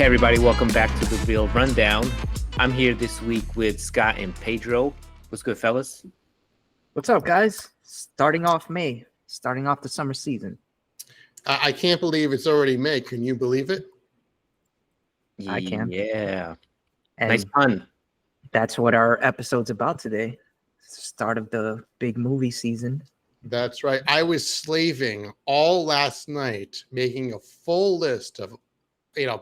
Hey everybody, welcome back to the Real Rundown. I'm here this week with Scott and Pedro. What's good, fellas? What's up, guys? Starting off the summer season. I can't believe it's already May. Can you believe it? I can. Yeah. And Nice pun. that's what our episode's about today. Start of the big movie season. That's right. I was slaving all last night, making a full list of,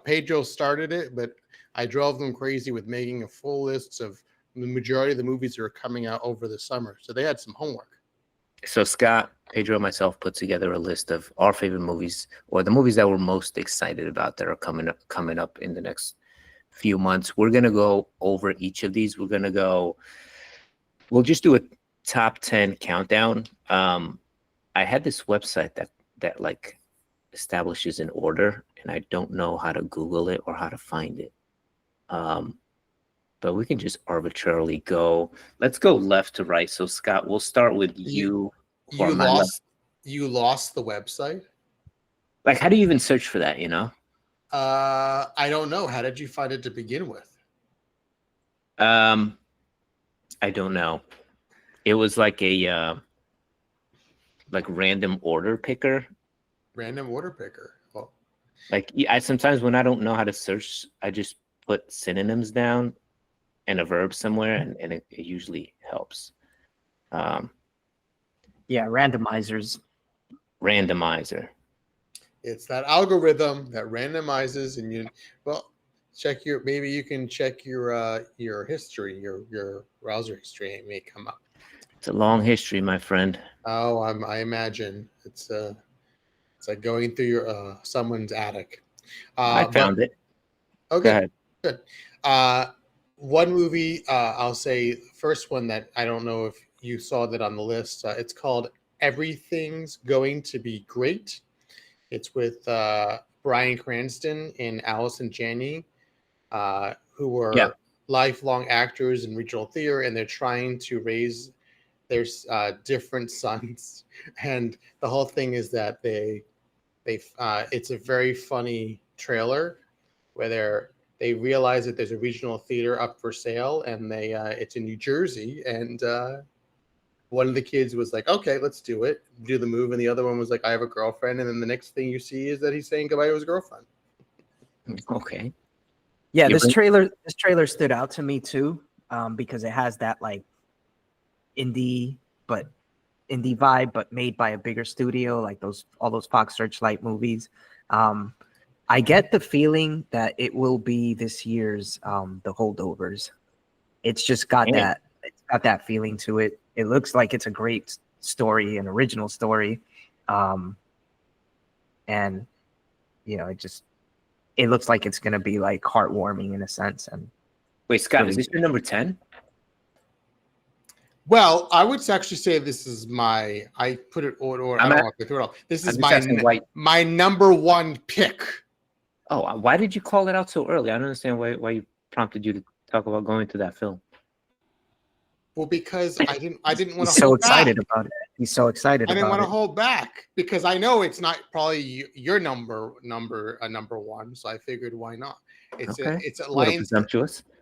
Pedro started it, but I drove them crazy with making a full list of the majority of the movies that are coming out over the summer. So they had some homework. So Scott, Pedro, and myself put together a list of our favorite movies, or the movies that we're most excited about that are coming up in the next few months. We're gonna go over each of these. We'll just do a top 10 countdown. I had this website that like establishes an order, and I don't know how to Google it or how to find it. But we can just arbitrarily go. Let's go left to right. So Scott, we'll start with you. You lost the website? Like, how do you even search for that, I don't know. How did you find it to begin with? I don't know. It was like a random order picker. Random order picker. Well, Like I sometimes when I don't know how to search, I just put synonyms down and a verb somewhere, and it usually helps. Yeah, randomizers. Randomizer. it's that algorithm that randomizes, and maybe you can check your history, your browser history. It may come up. It's a long history, my friend. Oh, I imagine it's like going through your someone's attic. I found it. Okay, Go ahead. good. One movie, I'll say the first one that I don't know if you saw that on the list. It's called Everything's Going to Be Great. It's with Bryan Cranston and Allison Janney, who were lifelong actors in regional theater, and they're trying to raise their different sons. And the whole thing is that it's a very funny trailer where they realize that there's a regional theater up for sale, and it's in New Jersey, and one of the kids was like, okay, let's do the move, and the other one was like, I have a girlfriend, and then the next thing you see is that he's saying goodbye to his girlfriend. Okay. Yeah, this trailer stood out to me too, because it has that like indie vibe, but made by a bigger studio, like all those Fox Searchlight movies. I get the feeling that it will be this year's The Holdovers. It's just got that feeling to it. It looks like it's a great story, an original story. And it looks like it's gonna be like heartwarming in a sense. And Wait, Scott, is this your number 10? Well, I would actually say this is I put it order. I don't want to throw it off. This is my number one pick. Oh, why did you call it out so early? I don't understand why you prompted you to talk about going to that film. Well, because I didn't want to. He's so excited about it. He's so excited. I didn't want to hold back because I know it's not probably your number one. So I figured, why not? It's a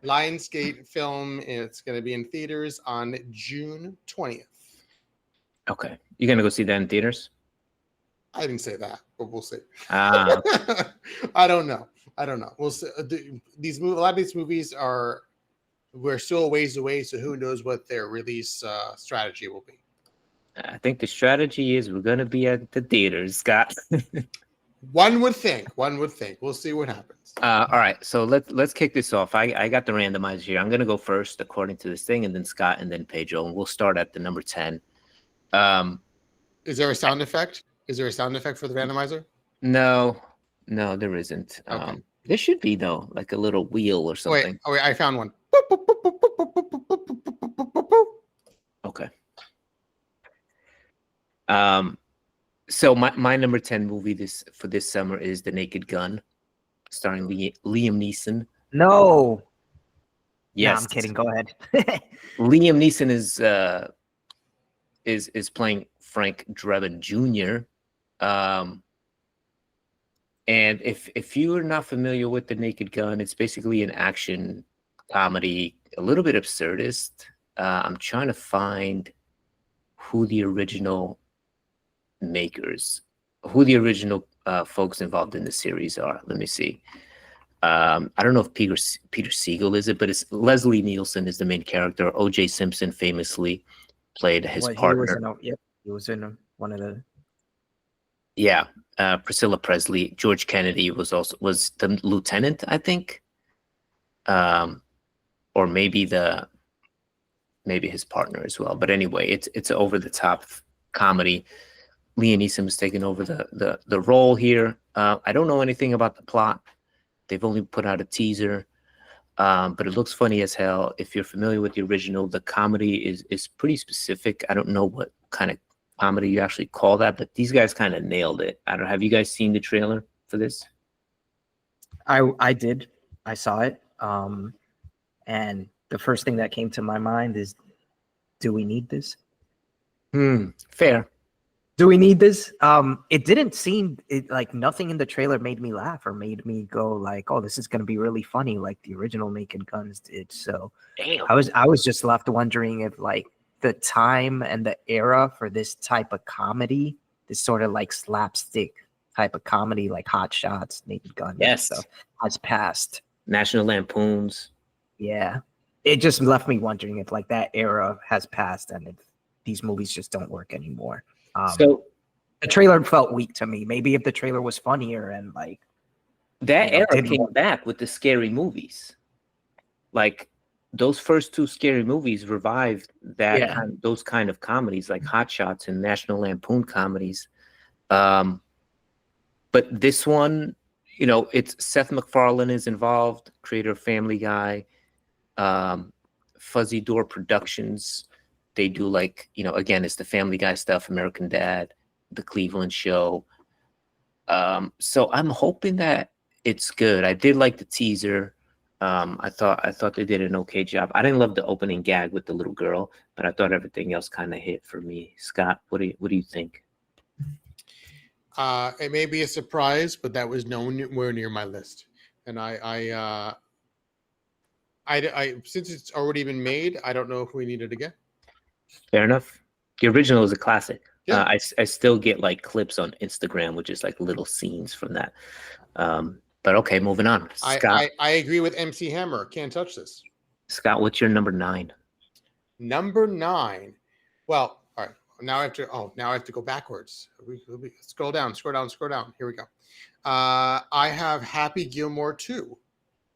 Lionsgate film, and it's going to be in theaters on June 20th. Okay, you're gonna go see that in theaters? I didn't say that, but we'll see. Okay. I don't know. We'll see. A lot of these movies we're still a ways away, so who knows what their release strategy will be. I think the strategy is we're going to be at the theaters, Scott. One would think. We'll see what happens. All right, so let's kick this off. I got the randomizer here. I'm going to go first according to this thing, and then Scott, and then Pedro, and we'll start at the number 10. Is there a sound effect? Is there a sound effect for the randomizer? No, there isn't. Okay. There should be, though, like a little wheel or something. Wait, I found one. Okay. So my number 10 movie for this summer is The Naked Gun, starring Liam Neeson. No. Yes. No, I'm kidding. Go ahead. Liam Neeson is playing Frank Drebin Jr. And if you are not familiar with The Naked Gun, it's basically an action comedy, a little bit absurdist. I'm trying to find who the original makers, who the original folks involved in the series are. Let me see. I don't know if Peter Siegel is it, but it's Leslie Nielsen is the main character. O.J. Simpson famously played his partner. He was in one of the. Yeah, Priscilla Presley. George Kennedy was the lieutenant, I think, or maybe his partner as well. But anyway, it's over the top comedy. Liam Neeson was taking over the role here. I don't know anything about the plot. They've only put out a teaser, but it looks funny as hell. If you're familiar with the original, the comedy is pretty specific. I don't know what kind of comedy you actually call that, but these guys kind of nailed it. I don't know. Have you guys seen the trailer for this? I did. I saw it. And the first thing that came to my mind is, do we need this? Fair. Do we need this? It didn't seem like nothing in the trailer made me laugh or made me go like, oh, this is going to be really funny like the original Naked Guns did. So Damn. I was just left wondering if like the time and the era for this type of comedy, this sort of like slapstick type of comedy, like Hot Shots, Naked Gun, Yes, stuff, has passed. National Lampoons. Yeah, it just left me wondering if like that era has passed and if these movies just don't work anymore. So the trailer felt weak to me. Maybe if the trailer was funnier and like that era came back with the scary movies, like those first two scary movies revived those kind of comedies, like Hot Shots and National Lampoon comedies. But this one, it's Seth MacFarlane is involved, creator of Family Guy, Fuzzy Door Productions. They do like, again, it's the Family Guy stuff, American Dad, The Cleveland Show. So I'm hoping that it's good. I did like the teaser. I thought they did an okay job. I didn't love the opening gag with the little girl, but I thought everything else kind of hit for me. Scott, what do you think? It may be a surprise, but that was nowhere near my list. And I since it's already been made, I don't know if we need it again. Fair enough. The original is a classic. Yeah. I still get like clips on Instagram, which is like little scenes from that. But okay, moving on. Scott, I agree with MC Hammer. Can't touch this. Scott, what's your number 9? Number 9. Well, all right. Now I have to go backwards. Scroll down. Here we go. I have Happy Gilmore 2,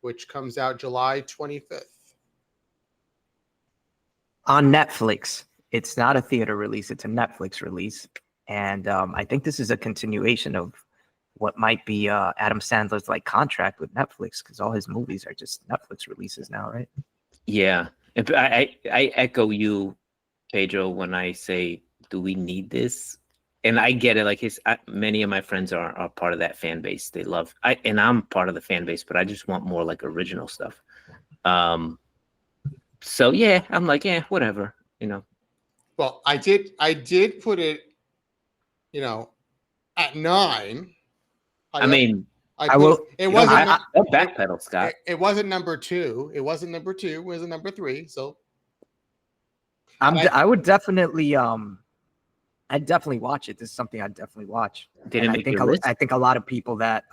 which comes out July 25th. On Netflix. It's not a theater release, it's a Netflix release. And I think this is a continuation of what might be Adam Sandler's like contract with Netflix, because all his movies are just Netflix releases now, right? Yeah. I echo you, Pedro, when I say, do we need this? And I get it. Like many of my friends are part of that fan base. They love, and I'm part of the fan base, but I just want more like original stuff. So yeah, I'm like, whatever, Well, I did put it, at 9. I mean, I will. It wasn't. I'll backpedal, Scott. It wasn't number 2. It wasn't number 2. It was number 3. So, I would definitely. I'd definitely watch it. This is something I'd definitely watch. Did it make your list? I think a lot of people that.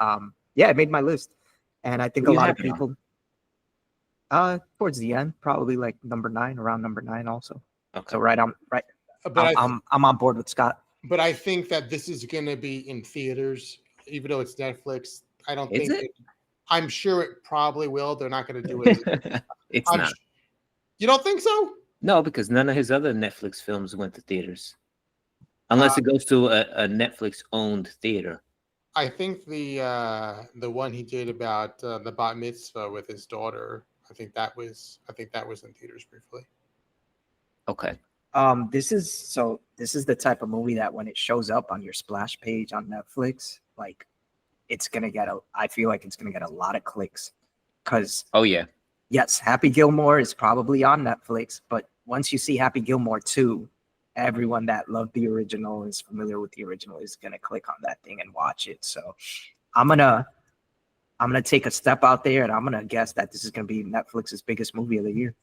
Yeah, it made my list, and I think a lot of people. Towards the end, probably like around number 9 also. Okay. So right. But I'm on board with Scott. But I think that this is going to be in theaters, even though it's Netflix. I don't think. I'm sure it probably will. They're not going to do it. It's not. You don't think so? No, because none of his other Netflix films went to theaters, unless it goes to a Netflix-owned theater. I think the one he did about the bat mitzvah with his daughter. I think that was in theaters briefly. Okay. This is the type of movie that when it shows up on your splash page on Netflix, like I feel like it's gonna get a lot of clicks. Cause yes, Happy Gilmore is probably on Netflix, but once you see Happy Gilmore 2, everyone that loved the original is familiar with the original is gonna click on that thing and watch it. So I'm gonna take a step out there, and I'm gonna guess that this is gonna be Netflix's biggest movie of the year.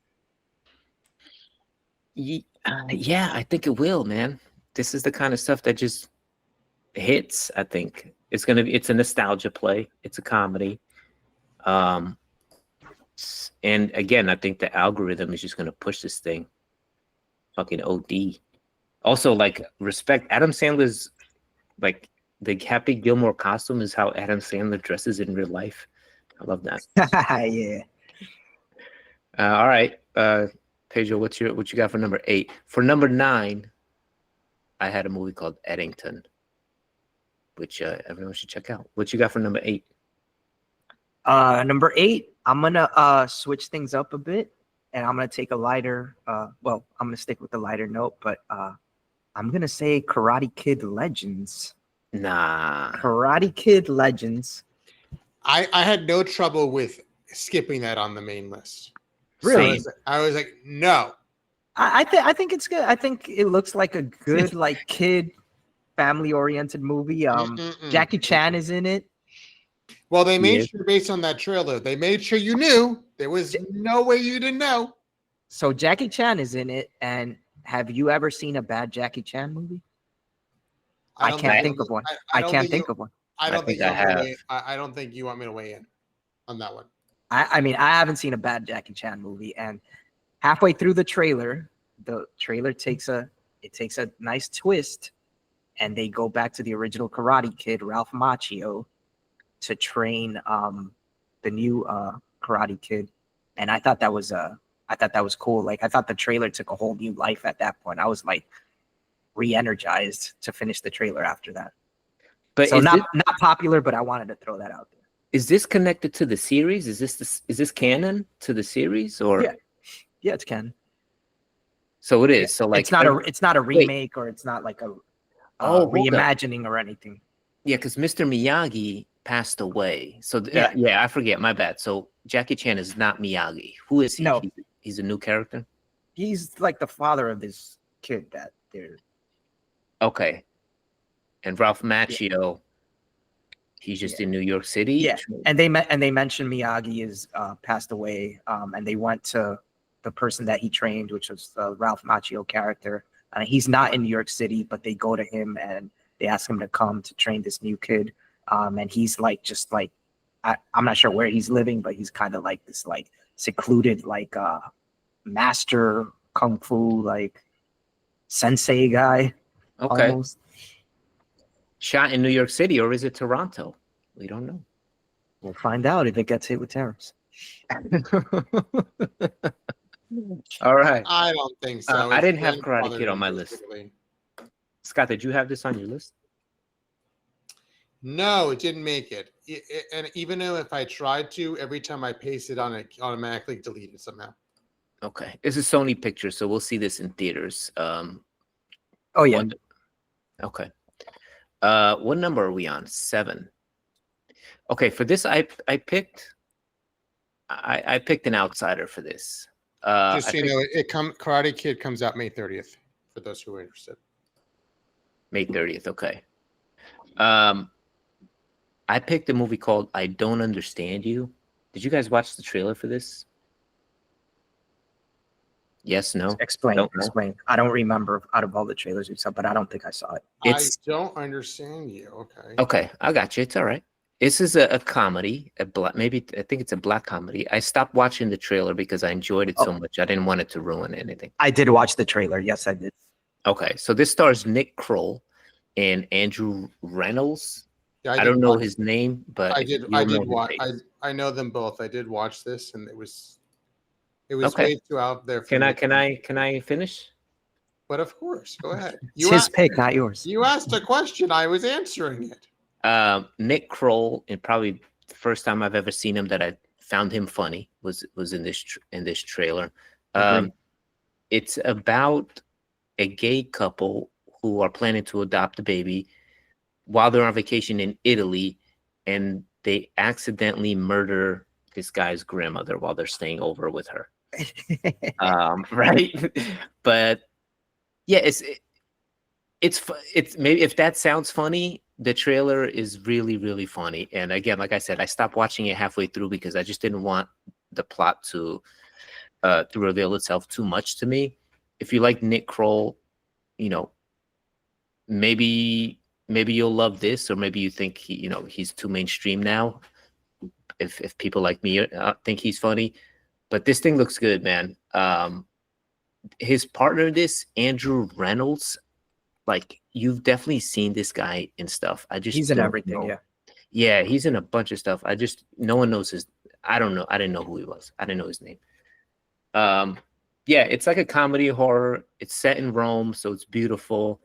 Yeah, I think it will, man. This is the kind of stuff that just hits. I think it's a nostalgia play. It's a comedy. And again, I think the algorithm is just gonna push this thing fucking OD. Also, like, respect Adam Sandler's, like, the Happy Gilmore costume is how Adam Sandler dresses in real life. I love that. Yeah. All right, Pedro, what you got for number 8? For number 9, I had a movie called Eddington, which everyone should check out. What you got for number 8? Number 8, I'm gonna switch things up a bit, and I'm gonna take a lighter. Well, I'm gonna stick with the lighter note, but I'm gonna say Karate Kid Legends. Nah. Karate Kid Legends. I had no trouble with skipping that on the main list. Really? I was like, no. I think it's good. I think it looks like a good like kid family oriented movie. Jackie Chan is in it. Well, they made sure based on that trailer, they made sure you knew. There was no way you didn't know. So Jackie Chan is in it, and have you ever seen a bad Jackie Chan movie? I can't think of one. I can't think of one. I don't think I have. I don't think you want me to weigh in on that one. I mean, I haven't seen a bad Jackie Chan movie, and halfway through the trailer takes a nice twist, and they go back to the original Karate Kid, Ralph Macchio, to train the new Karate Kid, and I thought that was cool. Like, I thought the trailer took a whole new life at that point. I was like re-energized to finish the trailer after that. But so not popular, but I wanted to throw that out there. Is this connected to the series? Is this canon to the series, or? Yeah, it's canon. So it is. So, like, it's not a remake, or it's not like a reimagining or anything. Yeah, because Mr. Miyagi passed away. So yeah, I forget. My bad. So Jackie Chan is not Miyagi. Who is he? No. He's a new character. He's like the father of this kid that they're. Okay. And Ralph Macchio, he's just in New York City. Yeah, and they mentioned Miyagi is passed away, and they went to the person that he trained, which was the Ralph Macchio character. He's not in New York City, but they go to him and they ask him to come to train this new kid. And he's like, just like, I'm not sure where he's living, but he's kind of like this like secluded, like master kung fu, like sensei guy. Okay. Almost. Shot in New York City, or is it Toronto? We don't know. We'll find out if it gets hit with tariffs. All right. I don't think so. I didn't have Karate Kid on my list. Scott, did you have this on your list? No, it didn't make it. And even though if I tried to, every time I paste it on, it automatically deleted somehow. Okay. It's a Sony picture, so we'll see this in theaters. Oh, yeah. Okay. What number are we on? 7. Okay, for this, I picked an outsider for this. Just so you know, Karate Kid comes out May 30th, for those who are interested. May 30th, okay. I picked a movie called I Don't Understand You. Did you guys watch the trailer for this? Yes, no? Explain. I don't remember out of all the trailers we saw, but I don't think I saw it. I don't understand you. Okay. Okay, I got you. It's all right. This is a comedy, I think it's a black comedy. I stopped watching the trailer because I enjoyed it so much. I didn't want it to ruin anything. I did watch the trailer. Yes, I did. Okay, so this stars Nick Kroll and Andrew Reynolds. Yeah, I don't know his name, but I did watch. I know them both. I did watch this, and it was okay. way too out there. Can I finish? But of course, go ahead. It's his pick, not yours. You asked a question. I was answering it. Nick Kroll, and probably the first time I've ever seen him that I found him funny was in this trailer. It's about a gay couple who are planning to adopt a baby while they're on vacation in Italy, and they accidentally murder this guy's grandmother while they're staying over with her. Right? But yeah, it's maybe if that sounds funny, the trailer is really, really funny. And again, like I said, I stopped watching it halfway through because I just didn't want the plot to reveal itself too much to me. If you like Nick Kroll, you know, maybe you'll love this, or maybe you think he's too mainstream now. If people like me think he's funny, but this thing looks good, man. His partner in this, Andrew Reynolds, like you've definitely seen this guy in stuff. He's in everything, know. yeah. Yeah, he's in a bunch of stuff. No one knows his. I don't know. I didn't know who he was. I didn't know his name. Yeah, it's like a comedy horror. It's set in Rome, so it's beautiful.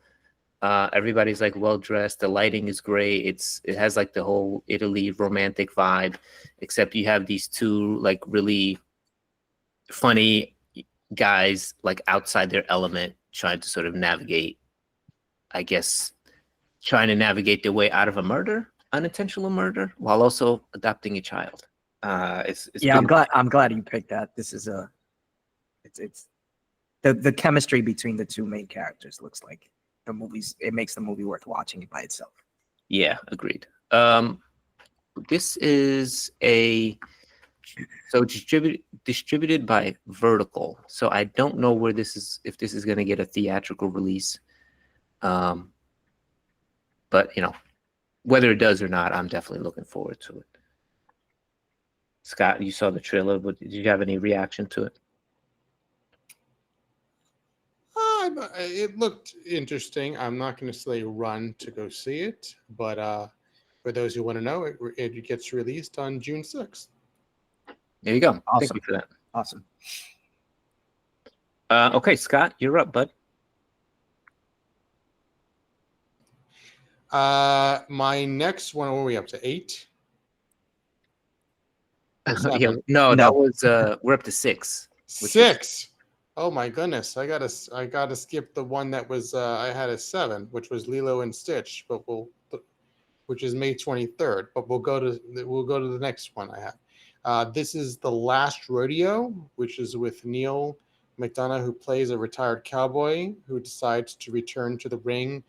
Everybody's like well dressed. The lighting is great. It has like the whole Italy romantic vibe, except you have these two like really funny guys like outside their element, trying to sort of navigate, I guess, trying to navigate their way out of a murder, unintentional murder, while also adopting a child. It's Yeah, I'm glad you picked that. This is it's the chemistry between the two main characters looks like it makes the movie worth watching it by itself. Yeah, agreed. This is distributed by Vertical. So I don't know if this is going to get a theatrical release. But whether it does or not, I'm definitely looking forward to it. Scott, you saw the trailer, but did you have any reaction to it? It looked interesting. I'm not going to say run to go see it, but for those who want to know, it gets released on June 6th. There you go. Awesome. Thank you for that. Awesome. Okay, Scott, you're up, bud. My next one, what are we up to? 8? Yeah, no, that was we're up to 6. 6. Oh my goodness! I gotta skip the one that was I had a 7, which was Lilo and Stitch, which is May 23rd. But we'll go to the next one I have. This is The Last Rodeo, which is with Neil McDonough, who plays a retired cowboy who decides to return to the ring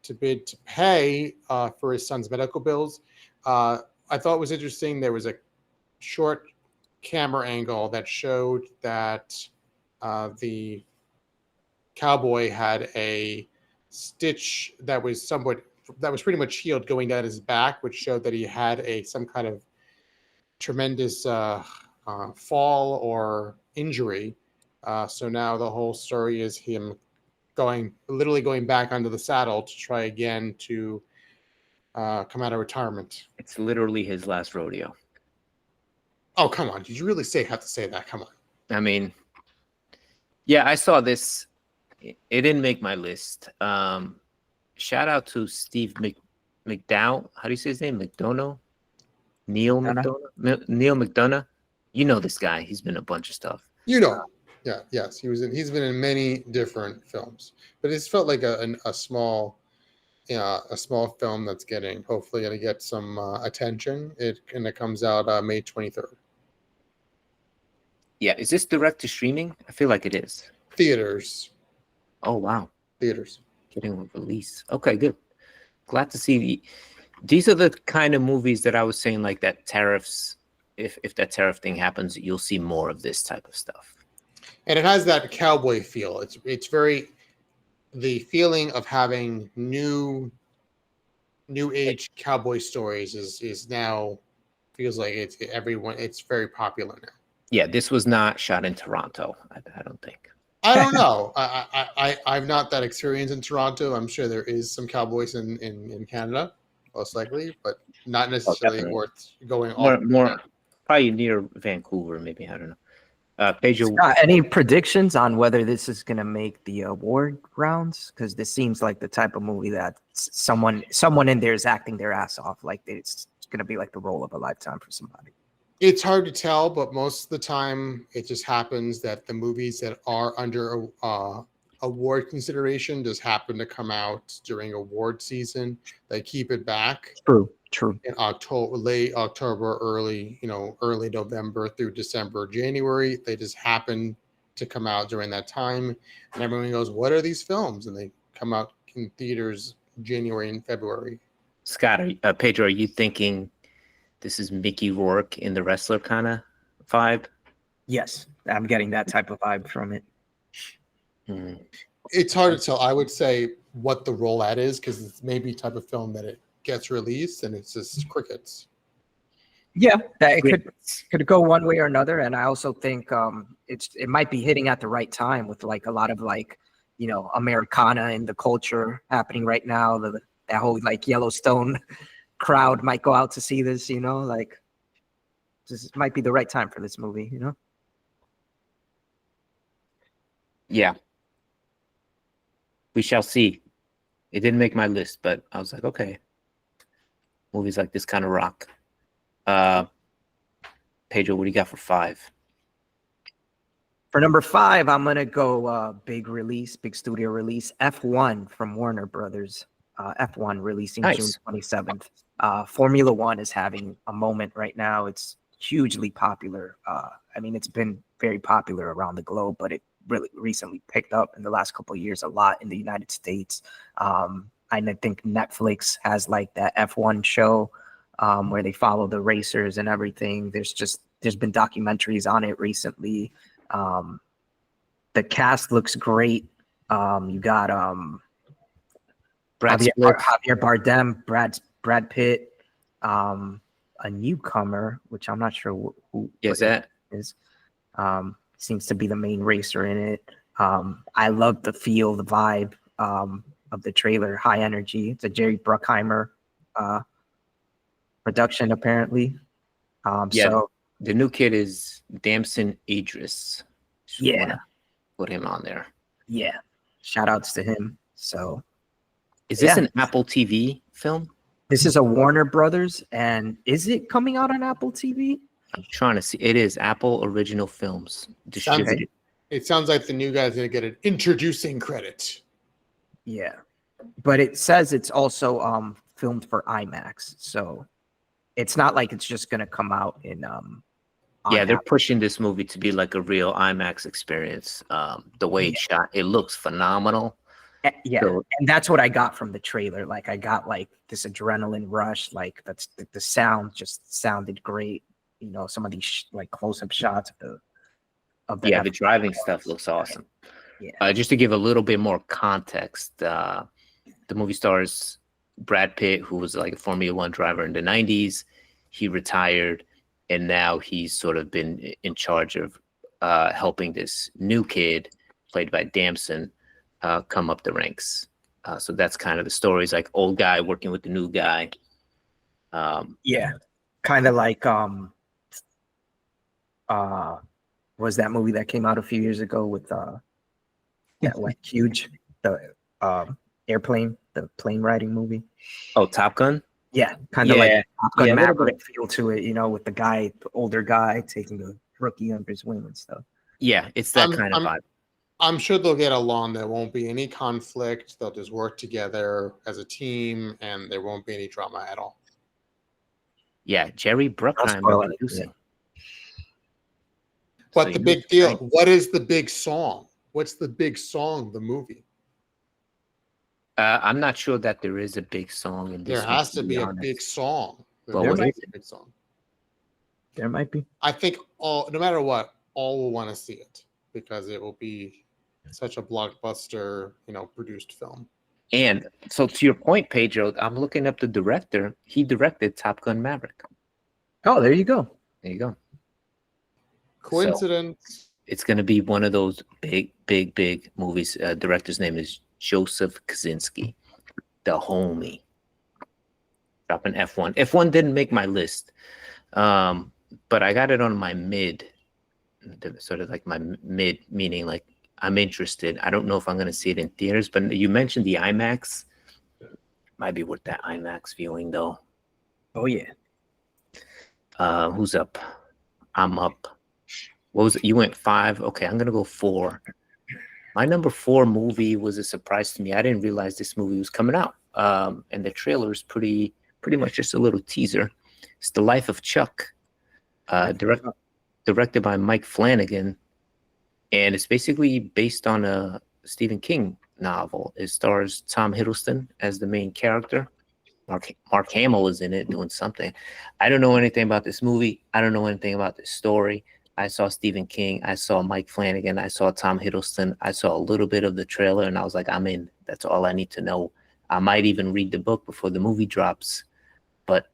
to bid to pay for his son's medical bills. I thought it was interesting. There was a short camera angle that showed that the cowboy had a stitch that was pretty much healed going down his back, which showed that he had some kind of tremendous fall or injury. So now the whole story is him literally going back onto the saddle to try again to come out of retirement. It's literally his last rodeo. Oh, come on. Did you really have to say that? Come on. I mean, yeah, I saw this. It didn't make my list. Shout out to Steve McDowell. How do you say his name? McDonough? Neil McDonough? Neil McDonough. You know this guy. He's been in a bunch of stuff. Yeah, yes. He's been in many different films. But it's felt like a small film that's hopefully going to get some attention. It comes out May 23rd. Yeah, is this direct to streaming? I feel like it is. Theaters. Oh wow. Theaters. Getting a release. Okay, good. Glad to see these are the kind of movies that I was saying, like that tariffs. If that tariff thing happens, you'll see more of this type of stuff. And it has that cowboy feel. It's very the feeling of having new age cowboy stories is now feels like it's very popular now. Yeah, this was not shot in Toronto. I don't think. I don't know. I'm not that experienced in Toronto. I'm sure there is some cowboys in Canada, most likely, but not necessarily worth going more probably near Vancouver, maybe. I don't know. Pedro, Scott, any predictions on whether this is going to make the award rounds? Because this seems like the type of movie that someone in there is acting their ass off, like it's going to be like the role of a lifetime for somebody. It's hard to tell, but most of the time it just happens that the movies that are under award consideration just happen to come out during award season. They keep it back. True. In October, late October, early November through December, January. They just happen to come out during that time, and everyone goes, "What are these films?" And they come out in theaters January and February. Scott, Pedro, are you thinking this is Mickey Rourke in The Wrestler kind of vibe? Yes, I'm getting that type of vibe from it. Mm. It's hard to tell. I would say what the role at is because it's maybe type of film that it gets released and it's just crickets. Yeah, that it could go one way or another, and I also think it might be hitting at the right time with like a lot of like, you know, Americana and the culture happening right now. That whole like Yellowstone crowd might go out to see this, you know, like this might be the right time for this movie, you know. Yeah. We shall see. It didn't make my list, but I was like, okay. Movies like this kind of rock. Pedro, what do you got for 5? For number 5, I'm gonna go big studio release, F1 from Warner Brothers. F1 releasing Nice. June 27th. Formula One is having a moment right now. It's hugely popular. I mean, it's been very popular around the globe, but it really recently picked up in the last couple of years a lot in the United States. I think Netflix has like that F1 show where they follow the racers and everything. There's been documentaries on it recently. The cast looks great. You got Javier Bardem, Brad Pitt, a newcomer, which I'm not sure who Is that is. Seems to be the main racer in it. I love the feel, the vibe of the trailer. High energy. It's a Jerry Bruckheimer production, apparently. Yeah. So the new kid is Damson Idris. Just yeah, wanna put him on there. yeah. Shout outs to him. So Is this Yeah. an Apple TV film? this is a Warner Brothers, and is it coming out on Apple TV? I'm trying to see. It is Apple Original Films distributed. It sounds like the new guy's going to get an introducing credit. Yeah, but it says it's also filmed for IMAX, so it's not like it's just gonna come out in on Yeah, they're Apple. pushing this movie to be like a real IMAX experience. The way it's shot, it looks phenomenal. Yeah, So- and that's what I got from the trailer. Like I got like this adrenaline rush. Like that's the sound just sounded great. You know, some of these like close-up shots of the Yeah, the driving stuff looks awesome. Yeah. Just to give a little bit more context, the movie stars Brad Pitt, who was like a Formula One driver in the 90s. He retired, and now he's sort of been in charge of helping this new kid, played by Damson, come up the ranks. So that's kind of the story. It's like old guy working with the new guy. Yeah, kind of like was that movie that came out a few years ago with that went huge, the airplane, the plane riding movie. Oh, Top Gun? Yeah, kind of Yeah. like Top Gun Yeah, a little Maverick feel to it, you know, with the guy, the older guy taking the rookie under his wing and stuff. Yeah, it's that I'm- kind of vibe. I'm sure they'll get along. There won't be any conflict. They'll just work together as a team, and there won't be any drama at all. Yeah, Jerry spoil Bruckheimer it, producing. But So the you- big deal, what is the big song? What's the big song, the movie? I'm not sure that there is a big song in this. There one, has to be a honest. big song. Well, There what might is be a big song. There might be. I think no matter what, all will want to see it because it will be such a blockbuster, produced film. And so, to your point, Pedro, I'm looking up the director. He directed Top Gun Maverick. Oh, there you go. There you go. Coincidence? It's going to be one of those big movies. Director's name is Joseph Kosinski, the homie. Dropping F1. F1 didn't make my list, but I got it on my mid, sort of like my mid, meaning like I'm interested. I don't know if I'm going to see it in theaters, but you mentioned the IMAX. Might be worth that IMAX viewing, though. Oh yeah. Who's up? I'm up. What was it? You went 5. Okay, I'm gonna go 4. My number 4 movie was a surprise to me. I didn't realize this movie was coming out. And the trailer is pretty much just a little teaser. It's The Life of Chuck, directed by Mike Flanagan, and it's basically based on a Stephen King novel. It stars Tom Hiddleston as the main character. Mark Hamill is in it doing something. I don't know anything about this movie. I don't know anything about this story. I saw Stephen King. I saw Mike Flanagan. I saw Tom Hiddleston. I saw a little bit of the trailer, and I was like, I'm in. That's all I need to know. I might even read the book before the movie drops, but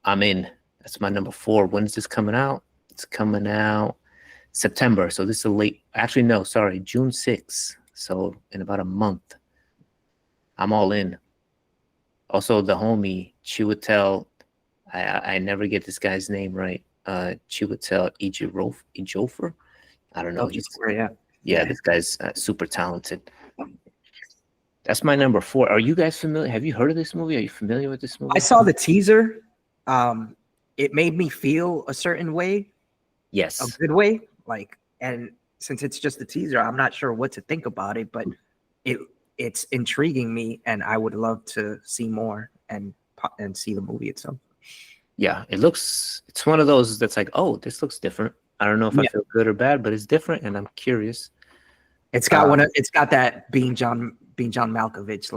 I'm in. That's my number 4. When is this coming out? It's coming out September. So this is a late. Actually, no, sorry, June 6th. So in about a month. I'm all in. Also, the homie Chiwetel, I never get this guy's name right. Chiwetel Ejiofor. I don't know. Yeah, this guy's super talented. That's my number 4. Are you guys familiar? Have you heard of this movie? Are you familiar with this movie? I saw the teaser. It made me feel a certain way. Yes. A good way. And since it's just a teaser, I'm not sure what to think about it, but it's intriguing me, and I would love to see more and see the movie itself. Yeah, it's one of those that's like, oh, this looks different. I don't know if I feel good or bad, but it's different, and I'm curious. It's got it's got that being John Malkovich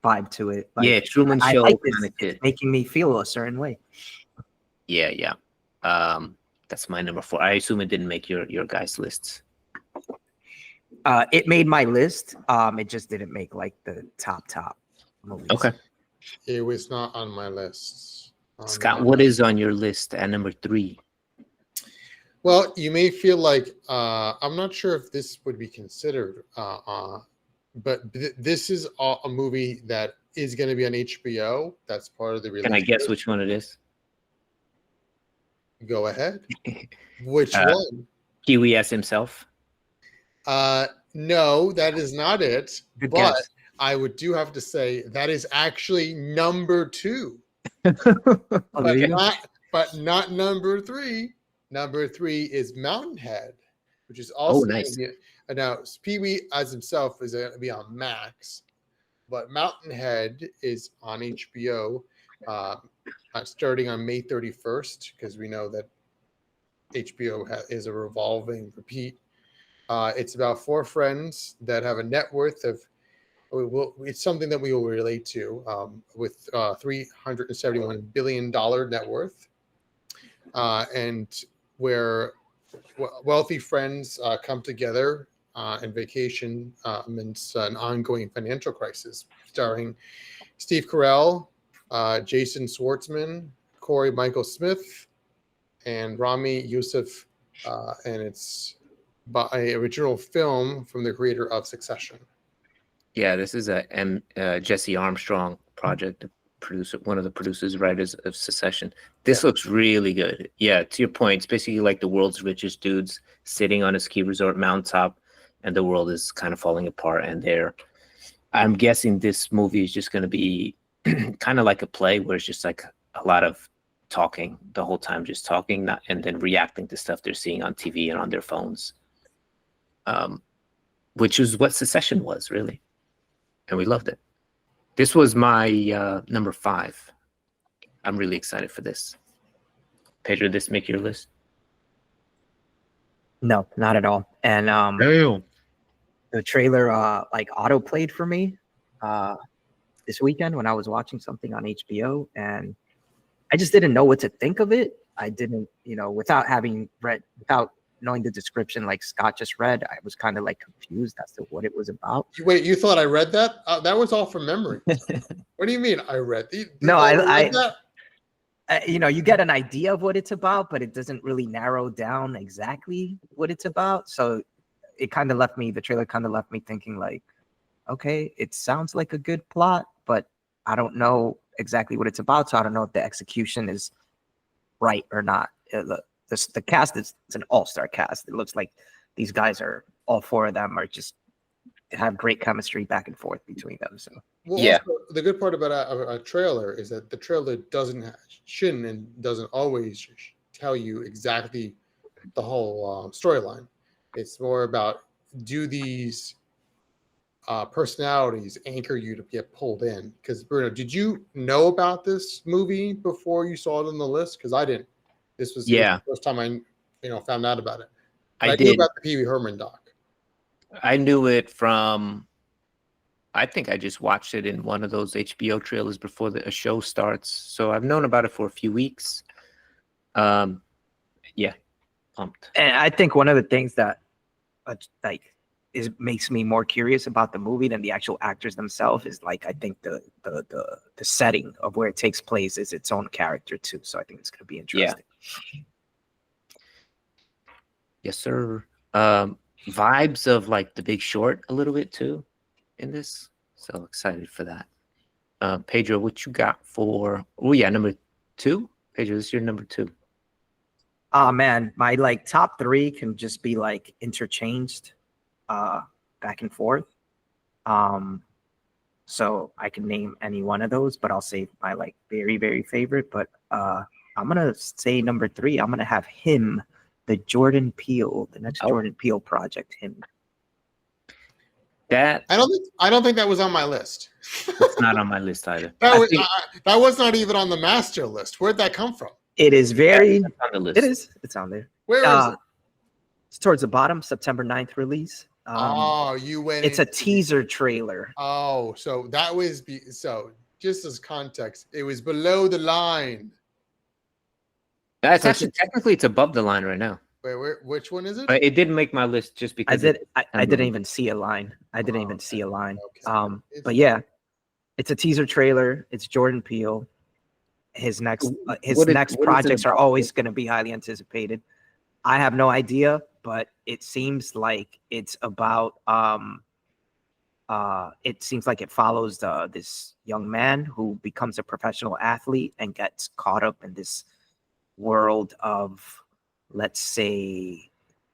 vibe to it. Yeah, Truman Show. It's making me feel a certain way. Yeah. That's my number 4. I assume it didn't make your guys' lists. It made my list. It just didn't make the top movies. Okay. It was not on my list. Scott, what is on your list at number 3? Well, you may feel like I'm not sure if this would be considered, but this is a movie that is going to be on HBO. That's part of the release. Can I guess which one it is? Go ahead. Which one? Pee-wee as himself. No, that is not it. Good but guess. I do have to say that is actually number 2. But not number 3. Number 3 is Mountainhead, which is also nice. Now Pee-wee as himself is going to be on Max, but Mountainhead is on HBO starting on May 31st, because we know that HBO is a revolving repeat. It's about 4 friends that have a net worth of, it's something that we will relate to, with $371 billion net worth, and where wealthy friends come together and vacation amidst an ongoing financial crisis, starring Steve Carell, Jason Schwartzman, Corey Michael Smith, and Rami Youssef, and it's by original film from the creator of Succession. Yeah, this is a Jesse Armstrong project, one of the producers, writers of Succession. This looks really good. Yeah, to your point, it's basically like the world's richest dudes sitting on a ski resort mountaintop, and the world is kind of falling apart. And I'm guessing this movie is just going to be kind of like a play, where it's just like a lot of talking the whole time, just talking, and then reacting to stuff they're seeing on TV and on their phones, which is what Succession was, really. And we loved it. This was my number 5. I'm really excited for this. Pedro, did this make your list? No, not at all. And the trailer auto played for me this weekend when I was watching something on HBO, and I just didn't know what to think of it. I didn't, without knowing the description like Scott just read, I was kind of confused as to what it was about. Wait, you thought I read that? That was all from memory. What do you mean I read? You get an idea of what it's about, but it doesn't really narrow down exactly what it's about. So it kind of left me, the trailer kind of left me thinking okay, it sounds like a good plot, but I don't know exactly what it's about. So I don't know if the execution is right or not. The cast it's an all-star cast. It looks like these guys all 4 of them are just have great chemistry back and forth between them. So also, the good part about a trailer is that the trailer shouldn't and doesn't always tell you exactly the whole storyline. It's more about, do these personalities anchor you to get pulled in? Because Bruno, did you know about this movie before you saw it on the list? Because I didn't. This was the first time I found out about it. But I knew about the Pee Wee Herman doc. I knew it from I think I just watched it in one of those HBO trailers before a show starts. So I've known about it for a few weeks. Yeah, pumped. And I think one of the things that like makes me more curious about the movie than the actual actors themselves is like I think the setting of where it takes place is its own character too. So I think it's going to be interesting. Yes, sir. Vibes of like The Big Short a little bit too in this. So excited for that. Pedro, what you got for? Oh yeah, number 2. Pedro, this is your number 2. Oh man, my like top 3 can just be like interchanged back and forth. So I can name any one of those, but I'll say my like very, very favorite. But I'm gonna say number 3. I'm gonna have Him, the Jordan Peele, the next Jordan Peele project, Him. That I don't think that was on my list. it's not on my list either. That was not even on the master list. Where'd that come from? It is very on the list. It is. It's on there. Where is it? It's towards the bottom, September 9th release. You went. It's a teaser trailer. Oh, so that was so. Just as context, it was below the line. It's actually technically it's above the line right now. Wait, which one is it? But it didn't make my list just because I didn't even see a line. I didn't even see a line. Okay. But yeah, it's a teaser trailer. It's Jordan Peele. His next projects are always going to be highly anticipated. I have no idea, but it seems like it's about it seems like it follows this young man who becomes a professional athlete and gets caught up in this world of, let's say,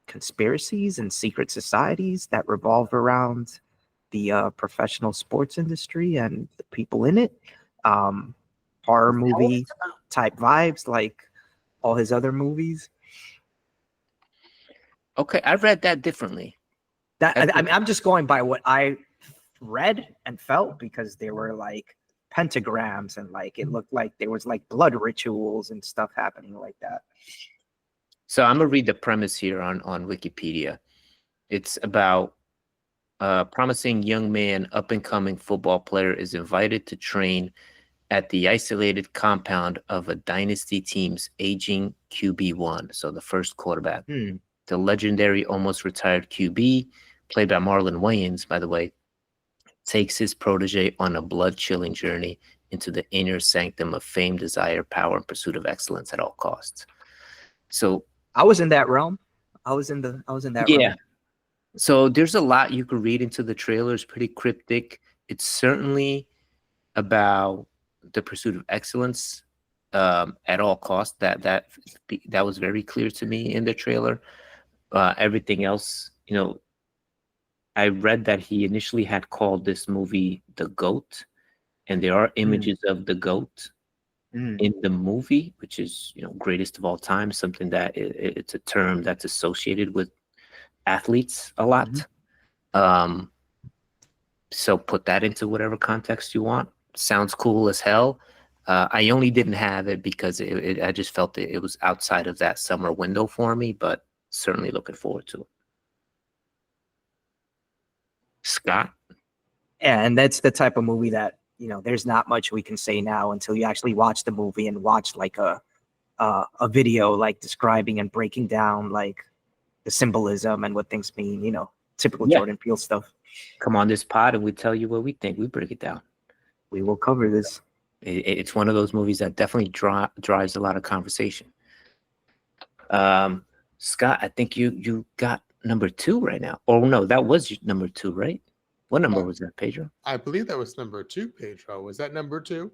conspiracies and secret societies that revolve around the professional sports industry and the people in it. Horror movie type vibes like all his other movies. Okay, I read that differently. I'm just going by what I read and felt, because there were like pentagrams and like it looked like there was like blood rituals and stuff happening like that. So I'm gonna read the premise here on Wikipedia. It's about a promising young man, up and coming football player, is invited to train at the isolated compound of a dynasty team's aging QB1, so the first quarterback. The legendary almost retired QB, played by Marlon Wayans, by the way, takes his protege on a blood-chilling journey into the inner sanctum of fame, desire, power, and pursuit of excellence at all costs. So I was in that realm. I was in that realm. So there's a lot you could read into the trailer. It's pretty cryptic. It's certainly about the pursuit of excellence at all costs. That was very clear to me in the trailer. Everything else, I read that he initially had called this movie The GOAT, and there are images of the GOAT in the movie, which is greatest of all time, something that it's a term that's associated with athletes a lot. So put that into whatever context you want. Sounds cool as hell. I only didn't have it because I just felt it was outside of that summer window for me, but certainly looking forward to it. Scott? Yeah, and that's the type of movie that, there's not much we can say now until you actually watch the movie and watch like a video like describing and breaking down like the symbolism and what things mean, typical Jordan Peele stuff. Come on this pod and we tell you what we think. We break it down. We will cover this. It's one of those movies that definitely drives a lot of conversation. Scott, I think you got number 2 right now. Or no, that was number 2, right? What number was that, Pedro? I believe that was number 2, Pedro. Was that number 2?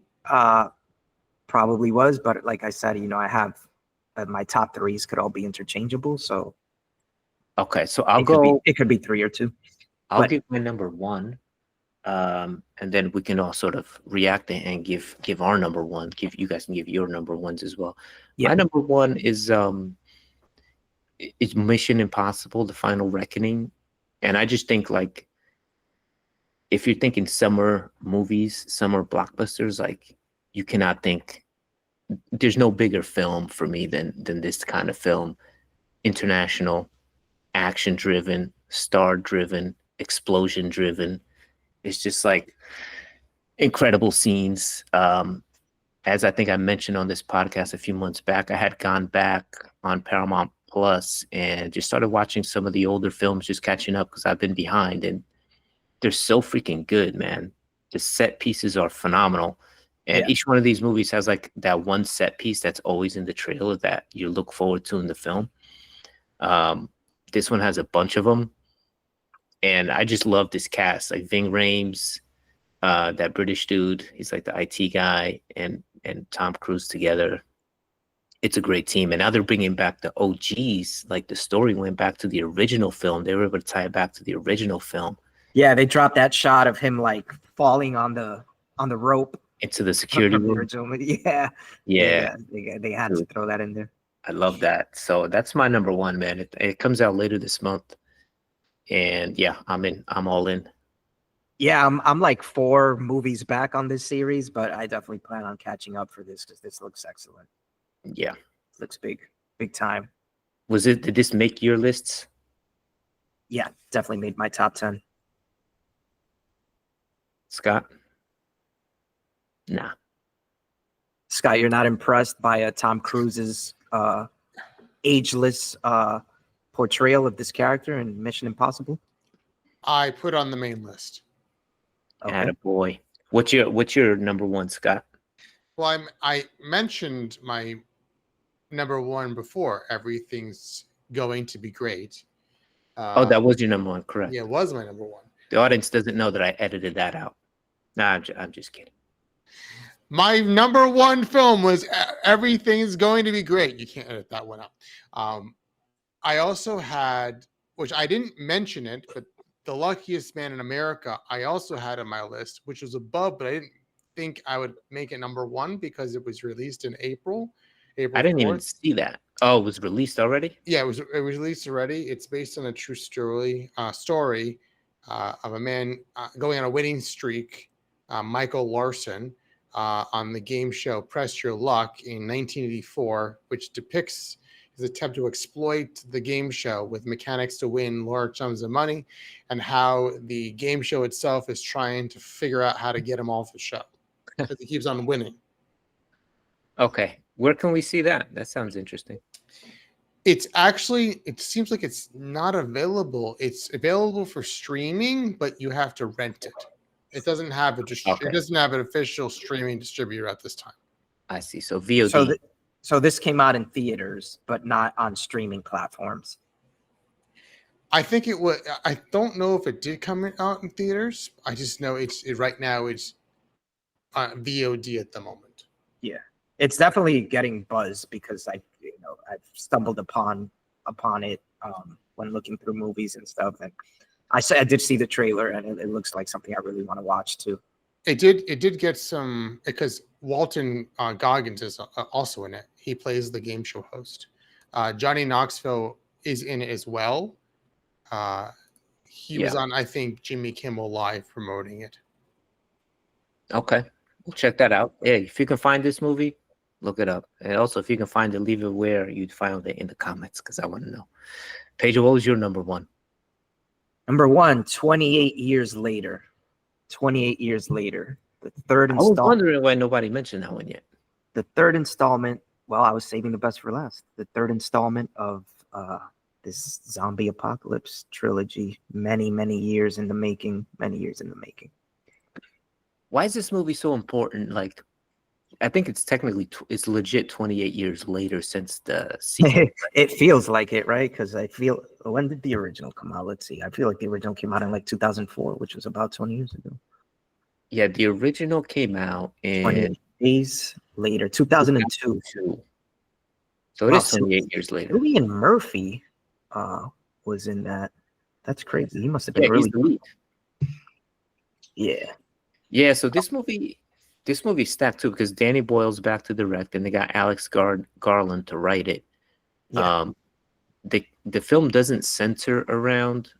Probably was, but like I said, I have my top 3s could all be interchangeable. So okay, so I'll go. It could be 3 or 2. I'll give my number 1, and then we can all sort of react and give our number 1. You guys can give your number 1s as well. Yeah. My number 1 is Mission Impossible: The Final Reckoning, and I just think like if you're thinking summer movies, summer blockbusters, like you cannot think. There's no bigger film for me than this kind of film. International, action-driven, star-driven, explosion-driven. It's just like incredible scenes. As I think I mentioned on this podcast a few months back, I had gone back on Paramount Plus and just started watching some of the older films, just catching up because I've been behind, and they're so freaking good, man. The set pieces are phenomenal. And Yeah. each one of these movies has like that one set piece that's always in the trailer that you look forward to in the film. This one has a bunch of them. And I just love this cast. Like Ving Rhames, that British dude, he's like the IT guy, and Tom Cruise together. It's a great team. And now they're bringing back the OGs. Like the story went back to the original film. They were able to tie it back to the original film. Yeah, they dropped that shot of him like falling on the rope Into the security from the room. original movie. Yeah. Yeah. They had to throw that in there. I love that. So that's my number one, man. It comes out later this month. And yeah, I'm all in. Yeah, I'm like 4 movies back on this series, but I definitely plan on catching up for this because this looks excellent. Yeah. Looks big time. Did this make your lists? Yeah, definitely made my top 10. Scott? Nah. Scott, you're not impressed by Tom Cruise's ageless portrayal of this character in Mission Impossible? I put on the main list. Okay. Attaboy. What's your number one, Scott? Well, I mentioned my number one before. Everything's going to be great. That was your number one, correct? Yeah, it was my number one. The audience doesn't know that I edited that out. Nah, I'm just kidding. My number one film was Everything's Going to Be Great. You can't edit that one out. I also had, which I didn't mention it, but The Luckiest Man in America, I also had on my list, which was above, but I didn't think I would make it number one because it was released in April I didn't 4th. even see that. Oh, it was released already? Yeah, it was released already. It's based on a true story of a man going on a winning streak, Michael Larson, on the game show Press Your Luck in 1984, which depicts his attempt to exploit the game show with mechanics to win large sums of money, and how the game show itself is trying to figure out how to get him off the show because he keeps on winning. Okay. Where can we see that? That sounds interesting. It seems like it's not available. It's available for streaming, but you have to rent it. It doesn't have It doesn't have an official streaming distributor at this time. I see. So VOD. So this came out in theaters, but not on streaming platforms. I think it would. I don't know if it did come out in theaters. I just know right now it's VOD at the moment. Yeah, it's definitely getting buzz because I've stumbled upon it when looking through movies and stuff, and I did see the trailer, and it looks like something I really want to watch too. It did get some, because Walton Goggins is also in it. He plays the game show host. Johnny Knoxville is in it as well. He was on, I think, Jimmy Kimmel Live promoting it. Okay. We'll check that out. Yeah, if you can find this movie, look it up. And also, if you can find it, leave it where you'd find it in the comments, because I want to know. Pedro, what was your number one? Number one, 28 years later. 28 years later. The third installment. I was wondering why nobody mentioned that one yet. The third installment. Well, I was saving the best for last. The third installment of this zombie apocalypse trilogy. Many, many years in the making. Many years in the making. Why is this movie so important? Like, I think it's technically, it's legit 28 years later since the sequel. It feels like it, right? Because when did the original come out? Let's see. I feel like the original came out in like 2004, which was about 20 years ago. Yeah, the original came out in 20 days later, 2002. So it is 28 years later. Cillian Murphy was in that. That's crazy. He must have been really good. Yeah. Yeah, so this movie stacked too, because Danny Boyle's back to direct, and they got Alex Garland to write it. Yeah. The film doesn't center around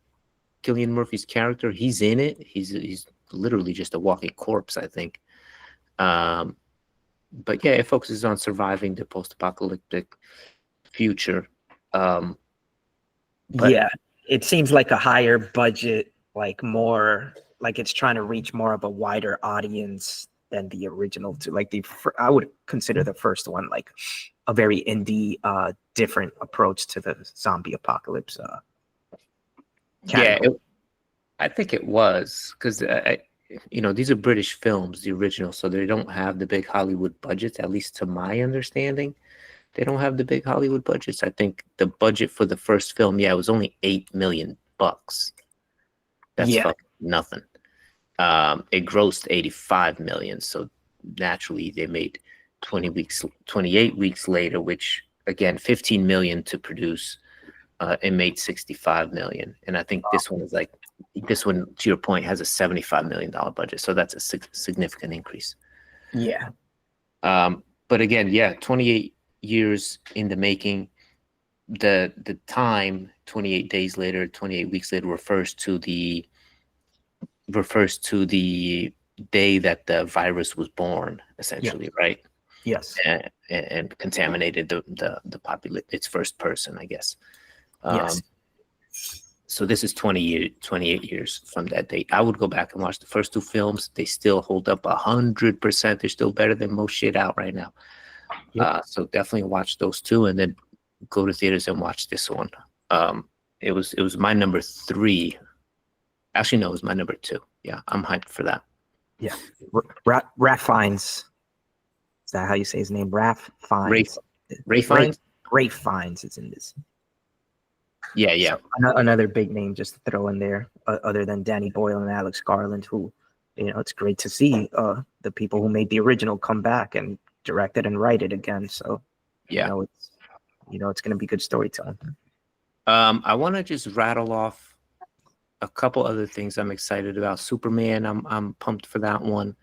Cillian Murphy's character. He's in it. He's literally just a walking corpse, I think. But yeah, it focuses on surviving the post-apocalyptic future. Yeah, it seems like a higher budget, like more like it's trying to reach more of a wider audience than the original two. Like I would consider the first one like a very indie, different approach to the zombie apocalypse. Yeah, I think it was because these are British films, the original, so they don't have the big Hollywood budgets. At least to my understanding, they don't have the big Hollywood budgets. I think the budget for the first film, it was only $8 million. That's fucking nothing. It grossed 85 million, so naturally they made 28 weeks later, which again 15 million to produce. It made 65 million, and I think this one to your point has a $75 million budget, so that's a significant increase. Yeah. But again, 28 years in the making. The time 28 days later, 28 weeks later refers to the day that the virus was born, essentially, right? Yes. And contaminated the population, its first person, I guess. Yes. So this is 28 years from that date. I would go back and watch the first two films. They still hold up 100%. They're still better than most shit out right now. Yep. So definitely watch those two, and then go to theaters and watch this one. It was my number 3. Actually, no, it was my number 2. Yeah, I'm hyped for that. Yeah. Ralph Fiennes. Is that how you say his name? Ralph Fiennes. Ray Fiennes? Ray Fiennes is in this. Yeah. So another big name just to throw in there, other than Danny Boyle and Alex Garland, who, it's great to see the people who made the original come back and direct it and write it again. So, it's going to be good storytelling. I want to just rattle off a couple other things I'm excited about. Superman, I'm pumped for that one.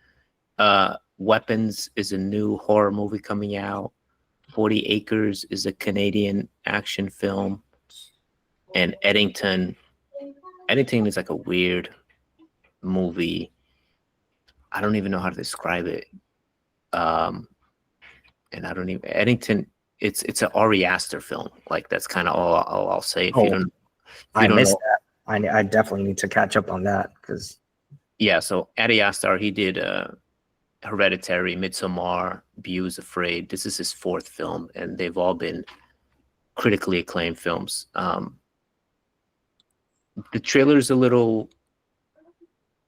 Weapons is a new horror movie coming out. 40 Acres is a Canadian action film. And Eddington is like a weird movie. I don't even know how to describe it. And Eddington, it's an Ari Aster film. Like, that's kind of all I'll say. I missed that. I definitely need to catch up on that because. Yeah, so Ari Aster, he did Hereditary, Midsommar, Bew's Afraid. This is his 4th film, and they've all been critically acclaimed films. The trailer is a little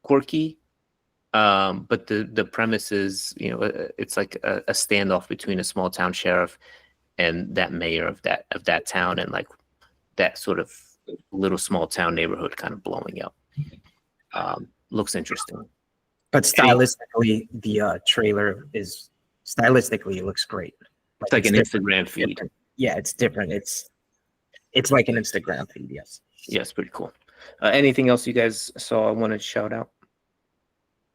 quirky, but the premise is, it's like a standoff between a small town sheriff and that mayor of that town, and like that sort of little small town neighborhood kind of blowing up. Looks interesting. But stylistically, the trailer is it looks great. It's like an Instagram feed. Different. Yeah, it's different. It's like an Instagram feed. Yes. Yes, pretty cool. Anything else you guys saw I want to shout out?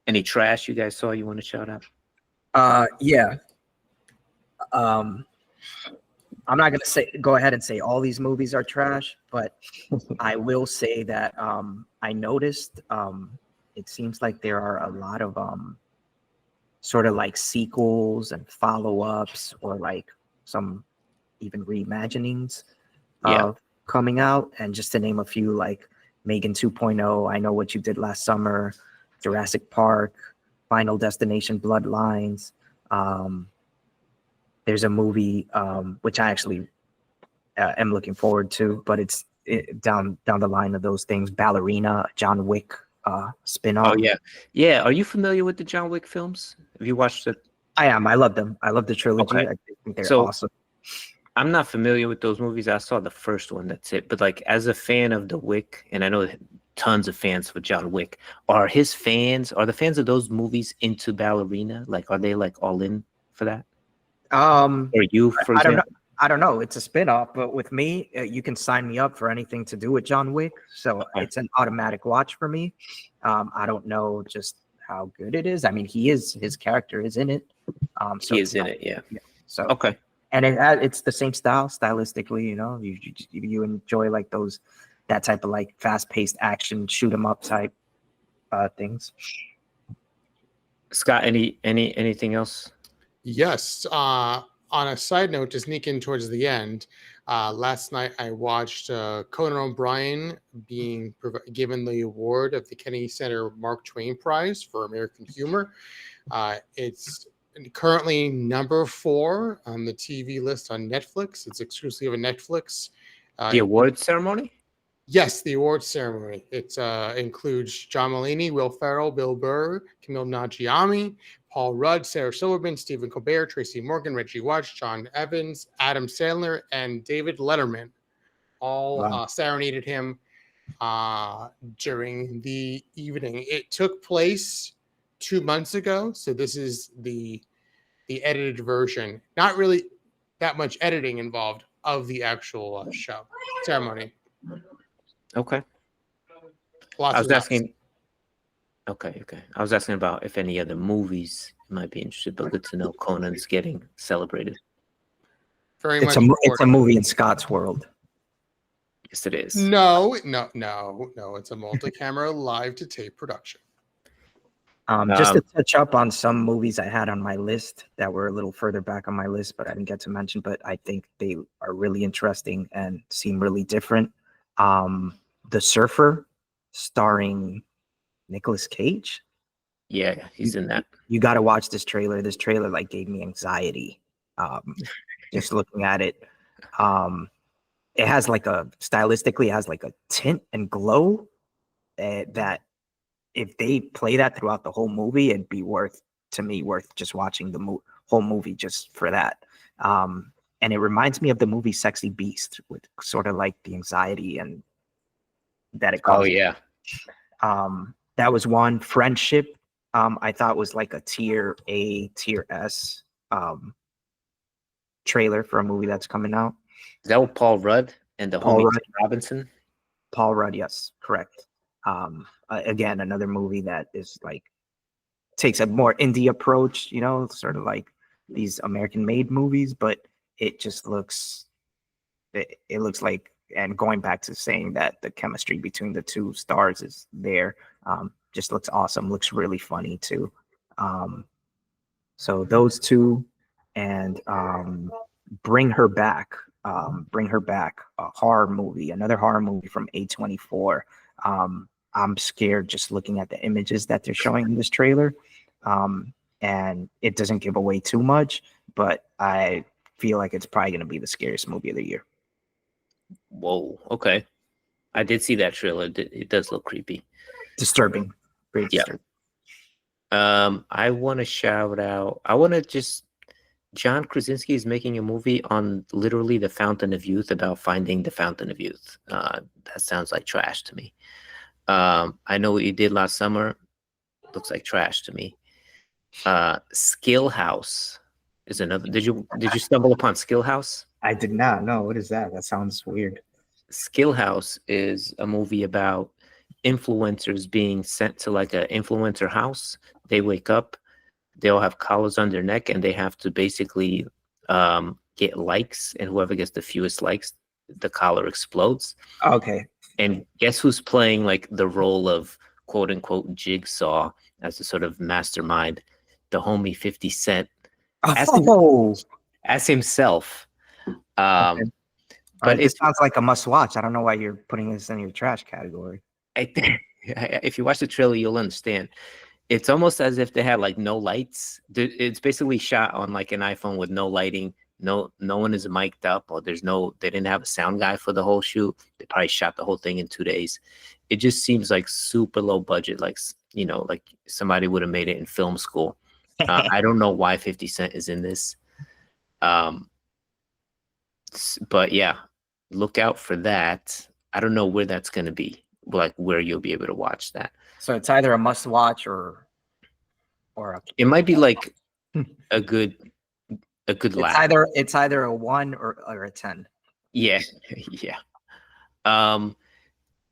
Any trash you guys saw you want to shout out? Yeah. I'm not gonna go ahead and say all these movies are trash, but I will say that I noticed it seems like there are a lot of sort of like sequels and follow-ups, or like some even reimaginings coming out. And just to name a few, like Megan 2.0, I Know What You Did Last Summer, Jurassic Park, Final Destination Bloodlines. There's a movie which I actually am looking forward to, but it's down the line of those things. Ballerina, John Wick spin-off. Oh yeah. Are you familiar with the John Wick films? Have you watched it? I am. I love them. I love the trilogy. Okay. I think they're awesome. I'm not familiar with those movies. I saw the first one. That's it. But like, as a fan of the Wick, and I know tons of fans for John Wick, are the fans of those movies into Ballerina? Like, are they like all in for that? Or you, for example? I don't know. It's a spin-off, but with me, you can sign me up for anything to do with John Wick. So It's an automatic watch for me. I don't know just how good it is. I mean, his character is in it. So he is in it, yeah. So okay. And it's the same stylistically, you enjoy like that type of like fast-paced action, shoot 'em up type things. Scott, anything else? Yes. on a side note, to sneak in towards the end, last night I watched Conan O'Brien being given the award of the Kennedy Center Mark Twain Prize for American Humor. It's currently number 4 on the TV list on Netflix. It's exclusive on Netflix. The award ceremony? Yes, the awards ceremony. It includes John Mulaney, Will Ferrell, Bill Burr, Camille Nanjiani, Paul Rudd, Sarah Silverman, Stephen Colbert, Tracy Morgan, Reggie Watts, John Evans, Adam Sandler, and David Letterman all serenaded him during the evening. It took place 2 months ago, so this is the edited version. Not really that much editing involved of the actual show ceremony. Okay. Lots I was of asking. Okay. I was asking about if any other movies you might be interested, but good to know Conan's getting celebrated. Very It's much. it's a movie in Scott's world. Yes, it is. No. It's a multi-camera live to tape production. Just to touch up on some movies I had on my list that were a little further back on my list, but I didn't get to mention, but I think they are really interesting and seem really different. The Surfer, starring Nicolas Cage. Yeah, he's in that. You got to watch this trailer. This trailer like gave me anxiety. Just looking at it. It has like stylistically has like a tint and glow that if they play that throughout the whole movie, it'd be worth just watching the whole movie just for that. And it reminds me of the movie Sexy Beast, with sort of like the anxiety and that it causes. Oh yeah. That was one. Friendship, I thought was like a tier A, tier S trailer for a movie that's coming out. Is that with Paul Rudd and the homie Tim Robinson? Paul Rudd, yes, correct. Again, another movie that is like takes a more indie approach, sort of like these American-made movies, but it just looks, it looks like, and going back to saying that the chemistry between the two stars is there, just looks awesome, looks really funny too. So those two, and Bring Her Back, a horror movie, another horror movie from A24. I'm scared just looking at the images that they're showing in this trailer. And it doesn't give away too much, but I feel like it's probably going to be the scariest movie of the year. Whoa, okay. I did see that trailer. It does look creepy. Disturbing. Very disturbing. I want to shout out, John Krasinski is making a movie on literally the Fountain of Youth, about finding the Fountain of Youth. That sounds like trash to me. I know what you did last summer. Looks like trash to me. Skill House is another. Did you stumble upon Skill House? I did not know. What is that? That sounds weird. Skill House is a movie about influencers being sent to like an influencer house. They wake up, they all have collars on their neck, and they have to basically get likes, and whoever gets the fewest likes, the collar explodes. Okay. And guess who's playing like the role of quote unquote Jigsaw as a sort of mastermind? The homie 50 Cent as himself. Okay. But it sounds like a must watch. I don't know why you're putting this in your trash category. I think if you watch the trailer, you'll understand. It's almost as if they had like no lights. It's basically shot on like an iPhone with no lighting. No one is mic'd up, or they didn't have a sound guy for the whole shoot. They probably shot the whole thing in 2 days. It just seems like super low budget, like somebody would have made it in film school. I don't know why 50 Cent is in this. But yeah, look out for that. I don't know where that's going to be, like where you'll be able to watch that. So it's either a must watch or it might be like a good laugh. It's either a 1 or a 10. Yeah. And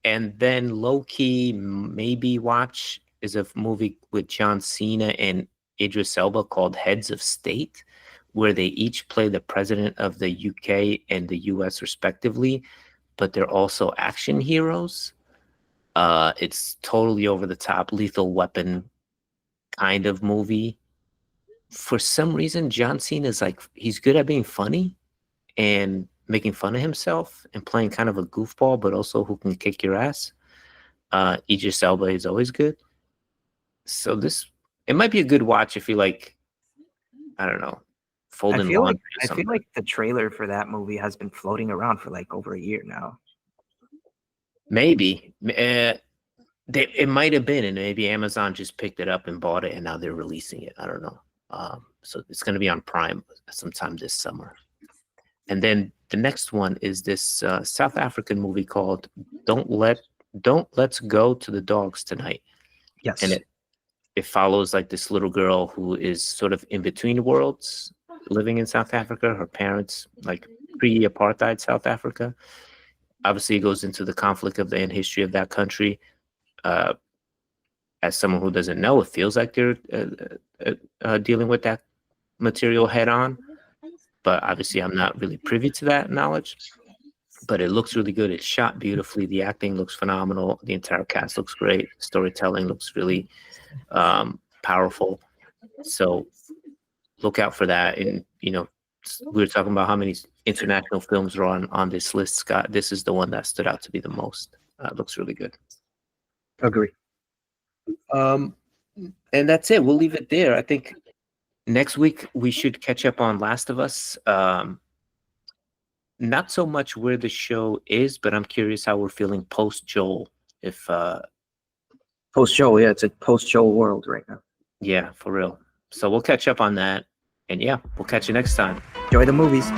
then low key maybe watch is a movie with John Cena and Idris Elba called Heads of State, where they each play the president of the UK and the US respectively, but they're also action heroes. It's totally over the top, Lethal Weapon kind of movie. for some reason, John Cena is like, he's good at being funny and making fun of himself and playing kind of a goofball, but also who can kick your ass. Idris Elba is always good. So it might be a good watch if you like, I don't know, folding laundry or I something. feel like the trailer for that movie has been floating around for like over a year now. Maybe. It might have been, and maybe Amazon just picked it up and bought it, and now they're releasing it. I don't know. So it's going to be on Prime sometime this summer. And then the next one is this South African movie called Don't Let's Go to the Dogs Tonight. Yes. And it follows like this little girl who is sort of in between worlds, living in South Africa. Her parents, like pre-apartheid South Africa. Obviously, it goes into the conflict and history of that country. As someone who doesn't know, it feels like they're dealing with that material head on. But obviously, I'm not really privy to that knowledge. But it looks really good. It's shot beautifully. The acting looks phenomenal. The entire cast looks great. Storytelling looks really powerful. So look out for that. And, we were talking about how many international films are on this list, Scott. This is the one that stood out to be the most. Looks really good. Agree. And that's it. We'll leave it there. I think next week we should catch up on Last of Us. Not so much where the show is, but I'm curious how we're feeling post Joel. Post Joel, yeah, it's a post Joel world right now. Yeah, for real. So we'll catch up on that. And yeah, we'll catch you next time. Enjoy the movies.